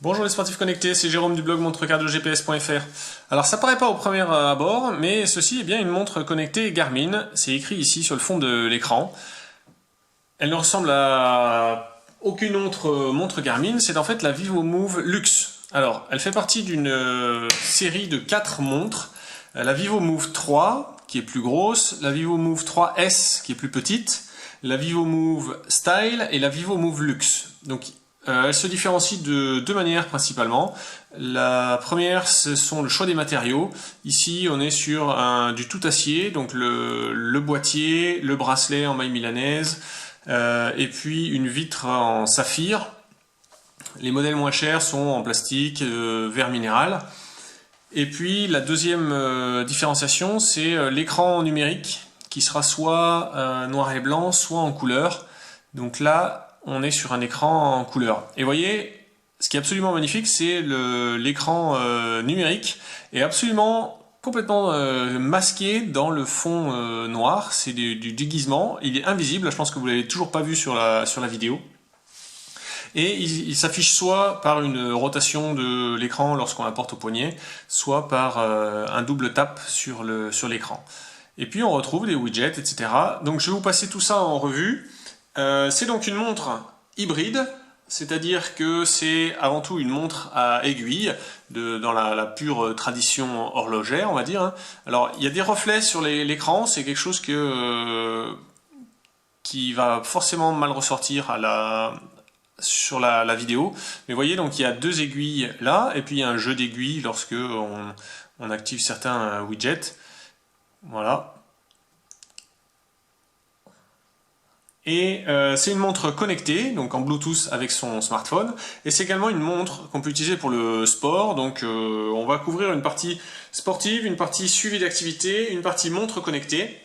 Bonjour les sportifs connectés, c'est Jérôme du blog montrecardiogps.fr. Alors ça paraît pas au premier abord, mais ceci est bien une montre connectée Garmin, c'est écrit ici sur le fond de l'écran. Elle ne ressemble à aucune autre montre Garmin, c'est en fait la VivoMove Luxe. Alors, elle fait partie d'une série de 4 montres. La VivoMove 3, qui est plus grosse, la VivoMove 3S, qui est plus petite, la VivoMove Style et la VivoMove Luxe. Donc, elle se différencie de deux manières principalement. La première, ce sont le choix des matériaux. Ici, on est sur du tout acier, donc le boîtier, le bracelet en maille milanaise, et puis une vitre en saphir. Les modèles moins chers sont en plastique, verre minéral. Et puis la deuxième différenciation, c'est l'écran numérique qui sera soit noir et blanc, soit en couleur. Donc là, on est sur un écran en couleur. Et vous voyez, ce qui est absolument magnifique, c'est l'écran numérique est absolument complètement masqué dans le fond noir. C'est du déguisement. Il est invisible. Je pense que vous l'avez toujours pas vu sur la vidéo. Et il s'affiche soit par une rotation de l'écran lorsqu'on la porte au poignet, soit par un double tap sur l'écran. Et puis on retrouve des widgets, etc. Donc je vais vous passer tout ça en revue. C'est donc une montre hybride, c'est-à-dire que c'est avant tout une montre à aiguille, dans la pure tradition horlogère, on va dire. Alors il y a des reflets sur l'écran, c'est quelque chose qui va forcément mal ressortir sur la vidéo. Mais vous voyez, donc il y a deux aiguilles là, et puis il y a un jeu d'aiguilles lorsque on active certains widgets. Voilà. Et c'est une montre connectée, donc en Bluetooth avec son smartphone. Et c'est également une montre qu'on peut utiliser pour le sport. Donc on va couvrir une partie sportive, une partie suivi d'activité, une partie montre connectée.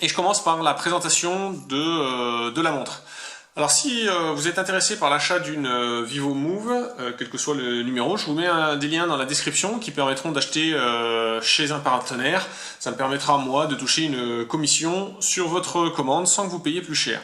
Et je commence par la présentation de la montre. Alors si vous êtes intéressé par l'achat d'une VivoMove, quel que soit le numéro, je vous mets des liens dans la description qui permettront d'acheter chez un partenaire. Ça me permettra moi de toucher une commission sur votre commande sans que vous payiez plus cher.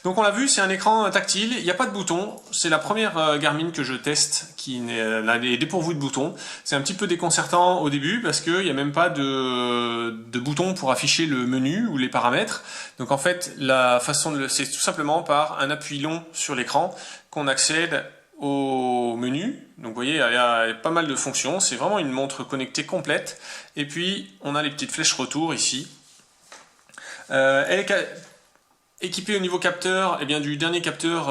Donc on l'a vu, c'est un écran tactile, il n'y a pas de bouton, c'est la première Garmin que je teste qui est dépourvue de boutons. C'est un petit peu déconcertant au début parce qu'il n'y a même pas de bouton pour afficher le menu ou les paramètres. Donc en fait, la façon c'est tout simplement par un appui long sur l'écran qu'on accède au menu. Donc vous voyez, il y a pas mal de fonctions, c'est vraiment une montre connectée complète. Et puis on a les petites flèches retour ici. Elle est équipé au niveau capteur, du dernier capteur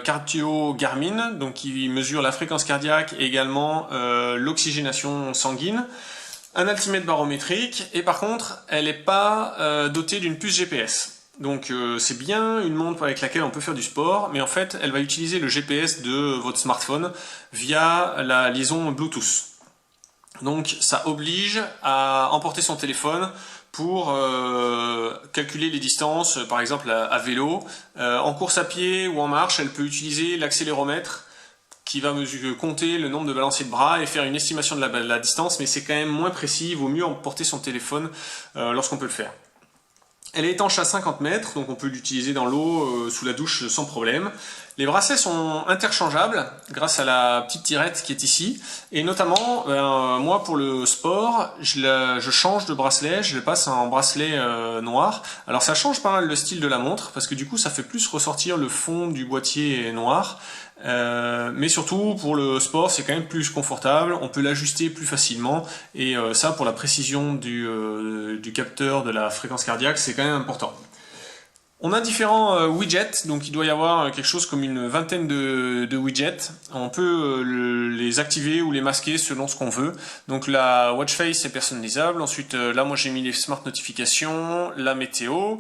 cardio Garmin, donc qui mesure la fréquence cardiaque et également l'oxygénation sanguine, un altimètre barométrique, et par contre, elle n'est pas dotée d'une puce GPS. Donc c'est bien une montre avec laquelle on peut faire du sport, mais en fait, elle va utiliser le GPS de votre smartphone via la liaison Bluetooth. Donc ça oblige à emporter son téléphone pour calculer les distances, par exemple à vélo. En course à pied ou en marche, elle peut utiliser l'accéléromètre qui va compter le nombre de balanciers de bras et faire une estimation de la distance, mais c'est quand même moins précis, il vaut mieux emporter son téléphone lorsqu'on peut le faire. Elle est étanche à 50 mètres, donc on peut l'utiliser dans l'eau, sous la douche sans problème. Les bracelets sont interchangeables grâce à la petite tirette qui est ici. Et notamment, moi pour le sport, je change de bracelet, je le passe en bracelet noir. Alors ça change pas mal le style de la montre, parce que du coup ça fait plus ressortir le fond du boîtier noir. Mais surtout pour le sport c'est quand même plus confortable, on peut l'ajuster plus facilement et ça pour la précision du capteur de la fréquence cardiaque c'est quand même important. On a différents widgets, donc il doit y avoir quelque chose comme une vingtaine de widgets. On peut les activer ou les masquer selon ce qu'on veut. Donc la watch face est personnalisable. Ensuite là moi j'ai mis les smart notifications, la météo.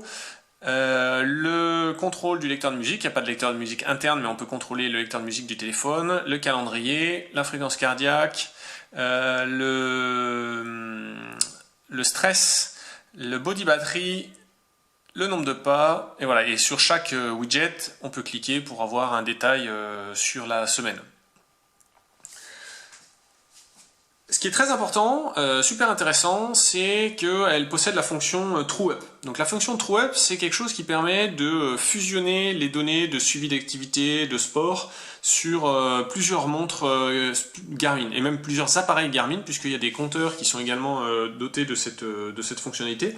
Le contrôle du lecteur de musique, il n'y a pas de lecteur de musique interne mais on peut contrôler le lecteur de musique du téléphone, le calendrier, la fréquence cardiaque, le stress, le body battery, le nombre de pas, et voilà, et sur chaque widget on peut cliquer pour avoir un détail sur la semaine. Ce qui est très important, super intéressant, c'est qu'elle possède la fonction TrueUp. Donc la fonction TrueUp, c'est quelque chose qui permet de fusionner les données de suivi d'activité, de sport, sur plusieurs montres Garmin, et même plusieurs appareils Garmin, puisqu'il y a des compteurs qui sont également dotés de cette fonctionnalité.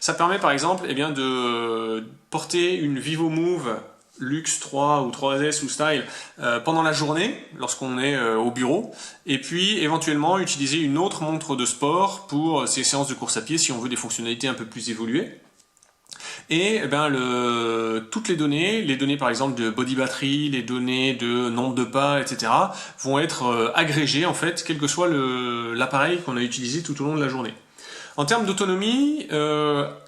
Ça permet par exemple eh bien, de porter une VivoMove Lux 3 ou 3S ou Style pendant la journée lorsqu'on est au bureau, et puis éventuellement utiliser une autre montre de sport pour ces séances de course à pied si on veut des fonctionnalités un peu plus évoluées. Et eh ben, toutes les données par exemple de body battery, les données de nombre de pas, etc. vont être agrégées en fait, quel que soit l'appareil qu'on a utilisé tout au long de la journée. En termes d'autonomie,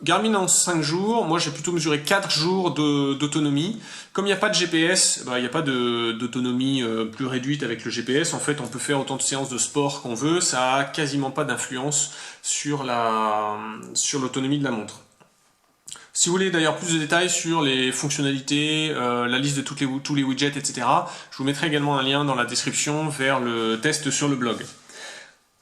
Garmin en 5 jours, moi j'ai plutôt mesuré 4 jours d'autonomie. Comme il n'y a pas de GPS, il n'y a pas d'autonomie plus réduite avec le GPS. En fait, on peut faire autant de séances de sport qu'on veut, ça a quasiment pas d'influence sur l'autonomie de la montre. Si vous voulez d'ailleurs plus de détails sur les fonctionnalités, la liste de tous les widgets, etc., je vous mettrai également un lien dans la description vers le test sur le blog.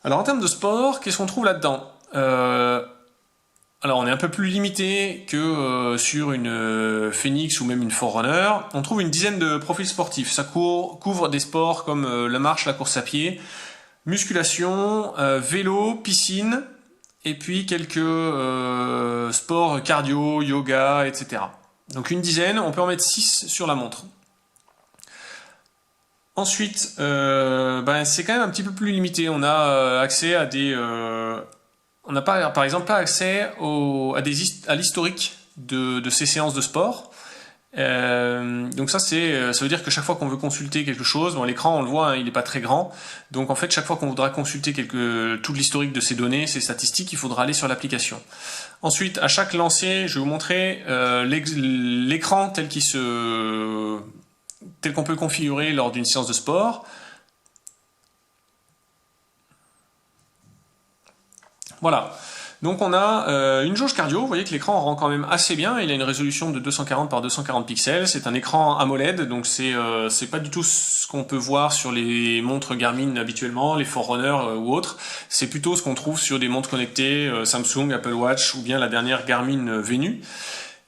Alors en termes de sport, qu'est-ce qu'on trouve là-dedans ? Alors on est un peu plus limité que sur une Phoenix ou même une Forerunner. On trouve une dizaine de profils sportifs. Ça couvre des sports comme la marche, la course à pied, musculation, vélo, piscine, et puis quelques sports cardio, yoga, etc. Donc une dizaine, on peut en mettre 6 sur la montre. Ensuite, c'est quand même un petit peu plus limité. On a accès à des... on n'a pas, par exemple, pas accès à l'historique de ces séances de sport. Donc ça veut dire que chaque fois qu'on veut consulter quelque chose, l'écran on le voit, hein, il n'est pas très grand, donc en fait chaque fois qu'on voudra consulter tout l'historique de ces données, ces statistiques, il faudra aller sur l'application. Ensuite, à chaque lancer, je vais vous montrer l'écran tel qu'on peut le configurer lors d'une séance de sport. Voilà. Donc on a une jauge cardio, vous voyez que l'écran rend quand même assez bien, il a une résolution de 240 par 240 pixels, c'est un écran AMOLED, donc c'est pas du tout ce qu'on peut voir sur les montres Garmin habituellement, les Forerunner ou autres, c'est plutôt ce qu'on trouve sur des montres connectées Samsung, Apple Watch ou bien la dernière Garmin Venu.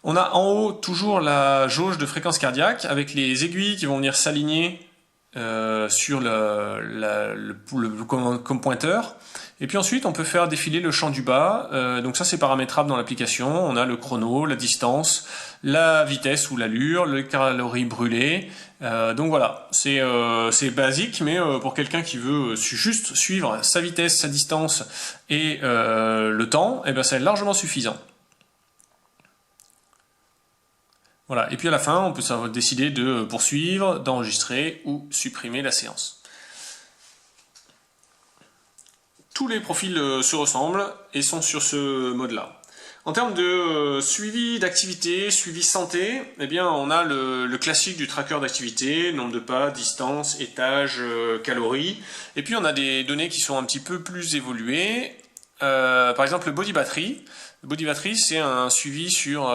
On a en haut toujours la jauge de fréquence cardiaque avec les aiguilles qui vont venir s'aligner sur comme pointeur. Et puis ensuite, on peut faire défiler le champ du bas. Donc ça, c'est paramétrable dans l'application. On a le chrono, la distance, la vitesse ou l'allure, les calories brûlées. Donc voilà, c'est basique, mais pour quelqu'un qui veut juste suivre sa vitesse, sa distance et le temps, c'est largement suffisant. Voilà. Et puis à la fin, on peut décider de poursuivre, d'enregistrer ou supprimer la séance. Tous les profils se ressemblent et sont sur ce mode-là. En termes de suivi d'activité, suivi santé, on a le classique du tracker d'activité, nombre de pas, distance, étage, calories. Et puis on a des données qui sont un petit peu plus évoluées. Par exemple le body battery. Le body battery, c'est un suivi sur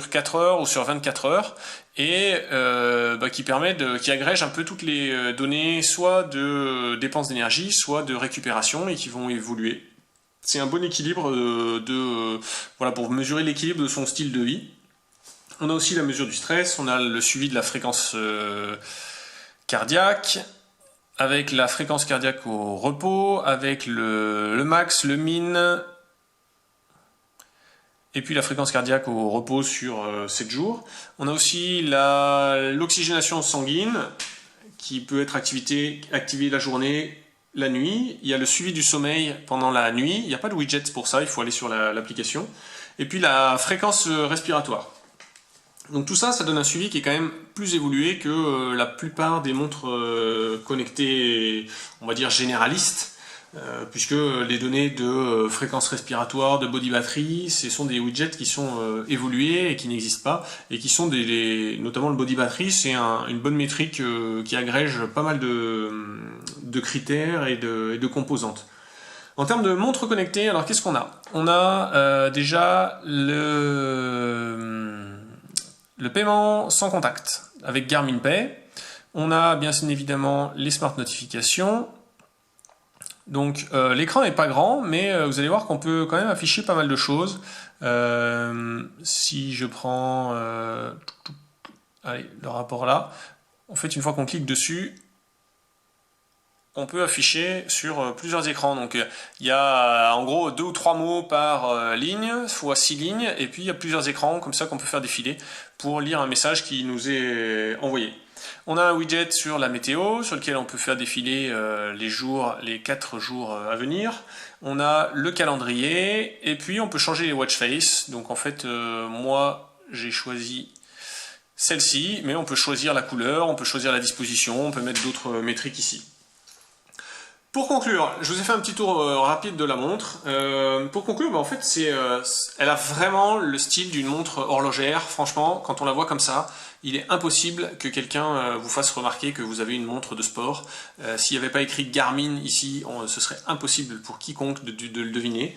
4 heures ou sur 24 heures et qui agrège un peu toutes les données soit de dépenses d'énergie, soit de récupération et qui vont évoluer. C'est un bon équilibre pour mesurer l'équilibre de son style de vie. On a aussi la mesure du stress, on a le suivi de la fréquence cardiaque, avec la fréquence cardiaque au repos, avec le max, le min, et puis la fréquence cardiaque au repos sur 7 jours. On a aussi l'oxygénation sanguine qui peut être activée la journée, la nuit. Il y a le suivi du sommeil pendant la nuit. Il n'y a pas de widget pour ça, il faut aller sur l'application. Et puis la fréquence respiratoire. Donc tout ça, ça donne un suivi qui est quand même plus évolué que la plupart des montres connectées, on va dire généralistes. Puisque les données de fréquence respiratoire, de body battery, ce sont des widgets qui sont évolués et qui n'existent pas, et qui sont notamment le body battery, c'est une bonne métrique qui agrège pas mal de critères et de composantes. En termes de montres connectées, alors qu'est-ce qu'on a ? On a déjà le paiement sans contact avec Garmin Pay. On a bien évidemment les smart notifications. Donc l'écran n'est pas grand, mais vous allez voir qu'on peut quand même afficher pas mal de choses. Si je prends allez, le rapport là, en fait une fois qu'on clique dessus, on peut afficher sur plusieurs écrans. Donc il y a en gros 2 ou 3 mots par ligne, fois 6 lignes, et puis il y a plusieurs écrans comme ça qu'on peut faire défiler pour lire un message qui nous est envoyé. On a un widget sur la météo, sur lequel on peut faire défiler les 4 jours à venir. On a le calendrier, et puis on peut changer les watch face. Donc en fait, moi j'ai choisi celle-ci, mais on peut choisir la couleur, on peut choisir la disposition, on peut mettre d'autres métriques ici. Pour conclure, je vous ai fait un petit tour rapide de la montre. Pour conclure, en fait, elle a vraiment le style d'une montre horlogère. Franchement, quand on la voit comme ça, il est impossible que quelqu'un vous fasse remarquer que vous avez une montre de sport. S'il n'y avait pas écrit Garmin ici, ce serait impossible pour quiconque de le deviner.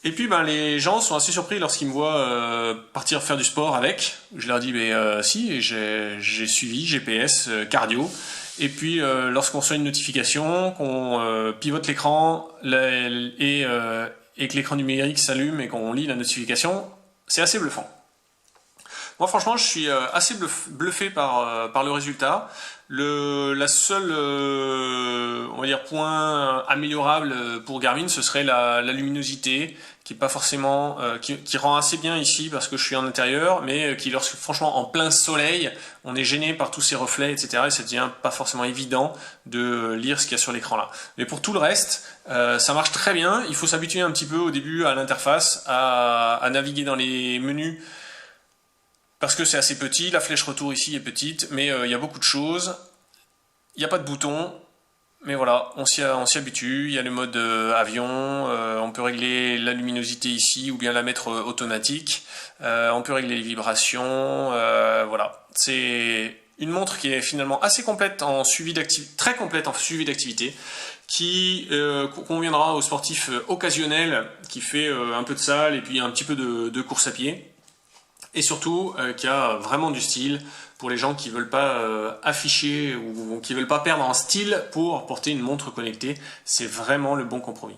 Et puis les gens sont assez surpris lorsqu'ils me voient partir faire du sport avec. Je leur dis si, j'ai suivi GPS cardio. Et puis lorsqu'on reçoit une notification, qu'on pivote l'écran et que l'écran numérique s'allume et qu'on lit la notification, c'est assez bluffant. Moi franchement je suis assez bluffé par le résultat. La seule on va dire point améliorable pour Garmin, ce serait la luminosité qui est pas forcément qui rend assez bien ici parce que je suis en intérieur, mais qui lorsque franchement en plein soleil on est gêné par tous ces reflets, etc. et ça devient pas forcément évident de lire ce qu'il y a sur l'écran là. Mais pour tout le reste ça marche très bien. Il faut s'habituer un petit peu au début à l'interface, à naviguer dans les menus parce que c'est assez petit. La flèche retour ici est petite, mais il y a beaucoup de choses. Il n'y a pas de bouton, mais voilà, on s'y habitue. Il y a le mode avion, on peut régler la luminosité ici ou bien la mettre automatique. On peut régler les vibrations, voilà. C'est une montre qui est finalement assez complète en suivi d'activité, très complète en suivi d'activité, qui conviendra aux sportifs occasionnels qui fait un peu de salle et puis un petit peu de course à pied. Et surtout qui a vraiment du style pour les gens qui veulent pas afficher ou qui veulent pas perdre en style pour porter une montre connectée. C'est vraiment le bon compromis.